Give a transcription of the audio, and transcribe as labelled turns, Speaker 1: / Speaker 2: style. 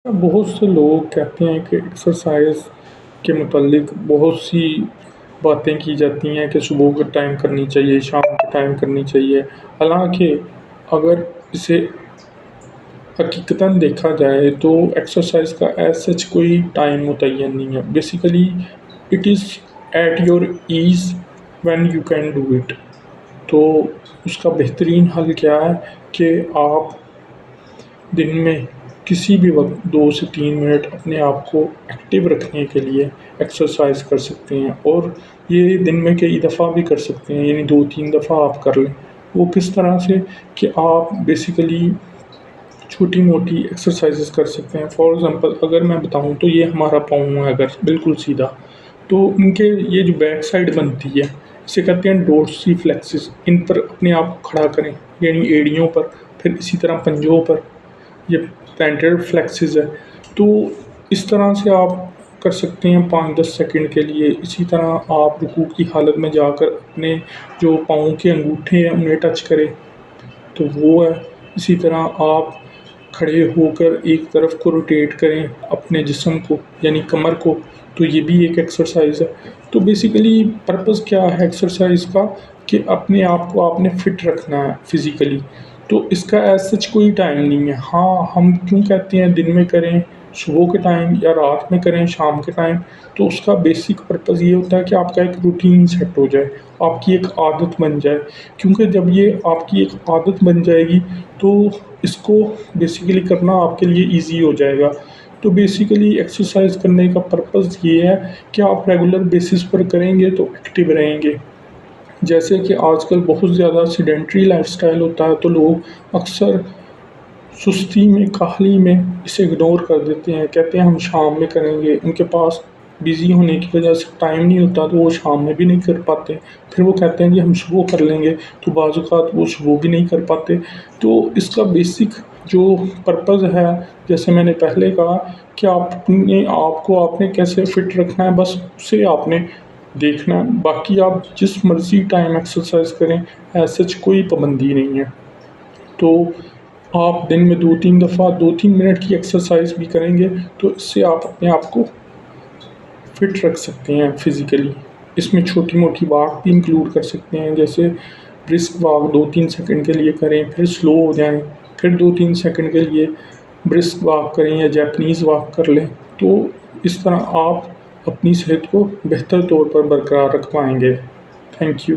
Speaker 1: بہت سے لوگ کہتے ہیں کہ ایکسرسائز کے متعلق بہت سی باتیں کی جاتی ہیں کہ صبح کے ٹائم کرنی چاہیے، شام کے ٹائم کرنی چاہیے۔ حالانکہ اگر اسے حقیقتاً دیکھا جائے تو ایکسرسائز کا ایز سچ کوئی ٹائم متعین نہیں ہے۔ Basically it is at your ease when you can do it. تو اس کا بہترین حل کیا ہے کہ آپ دن میں کسی بھی وقت 2 سے 3 منٹ اپنے آپ کو ایکٹیو رکھنے کے لیے ایکسرسائز کر سکتے ہیں، اور یہ دن میں کئی دفعہ بھی کر سکتے ہیں، یعنی 2 3 دفعہ آپ کر لیں۔ وہ کس طرح سے کہ آپ بیسیکلی چھوٹی موٹی ایکسرسائزز کر سکتے ہیں۔ فار ایگزامپل اگر میں بتاؤں تو یہ ہمارا پاؤں ہے اگر بالکل سیدھا، تو ان کے یہ جو بیک سائڈ بنتی ہے اسے کہتے ہیں ڈورسی فلیکسز۔ ان پر اپنے آپ کو کھڑا کریں، یعنی ایڑیوں پر، پھر اسی طرح پنجوں پر، یہ پلانٹر فلیکسز ہے۔ تو اس طرح سے آپ کر سکتے ہیں 5 10 سیکنڈ کے لیے۔ اسی طرح آپ رکوع کی حالت میں جا کر اپنے جو پاؤں کے انگوٹھے ہیں انہیں ٹچ کریں، تو وہ ہے۔ اسی طرح آپ کھڑے ہو کر ایک طرف کو روٹیٹ کریں اپنے جسم کو، یعنی کمر کو، تو یہ بھی ایک ایکسرسائز ہے۔ تو بیسیکلی پرپز کیا ہے ایکسرسائز کا کہ اپنے آپ کو آپ نے فٹ رکھنا ہے فزیکلی۔ تو اس کا ایز سچ کوئی ٹائم نہیں ہے۔ ہاں، ہم کیوں کہتے ہیں دن میں کریں، صبح کے ٹائم، یا رات میں کریں شام کے ٹائم، تو اس کا بیسک پرپز یہ ہوتا ہے کہ آپ کا ایک روٹین سیٹ ہو جائے، آپ کی ایک عادت بن جائے۔ کیونکہ جب یہ آپ کی ایک عادت بن جائے گی تو اس کو بیسیکلی کرنا آپ کے لیے ایزی ہو جائے گا۔ تو بیسیکلی ایکسرسائز کرنے کا پرپز یہ ہے کہ آپ ریگولر بیسس پر کریں گے تو ایکٹیو رہیں گے۔ جیسے کہ آج کل بہت زیادہ سیڈنٹری لائف سٹائل ہوتا ہے، تو لوگ اکثر سستی میں، کاہلی میں اسے اگنور کر دیتے ہیں، کہتے ہیں ہم شام میں کریں گے۔ ان کے پاس بزی ہونے کی وجہ سے ٹائم نہیں ہوتا تو وہ شام میں بھی نہیں کر پاتے۔ پھر وہ کہتے ہیں کہ ہم صبح کر لیں گے، تو بعض اوقات وہ صبح بھی نہیں کر پاتے۔ تو اس کا بیسک جو پرپز ہے، جیسے میں نے پہلے کہا کہ آپ نے کیسے فٹ رکھنا ہے، بس اسے آپ نے دیکھنا ہے۔ باقی آپ جس مرضی ٹائم ایکسرسائز کریں، ایز سچ کوئی پابندی نہیں ہے۔ تو آپ دن میں 2 3 دفعہ 2 3 منٹ کی ایکسرسائز بھی کریں گے تو اس سے آپ اپنے آپ کو فٹ رکھ سکتے ہیں فزیکلی۔ اس میں چھوٹی موٹی واک بھی انکلوڈ کر سکتے ہیں، جیسے برسک واک 2 3 سیکنڈ کے لیے کریں، پھر سلو ہو جائیں، پھر 2 3 سیکنڈ کے لیے برسک واک کریں یا جیپنیز واک کر لیں۔ تو اس طرح آپ اپنی صحت کو بہتر طور پر برقرار رکھ پائیں گے۔ Thank you.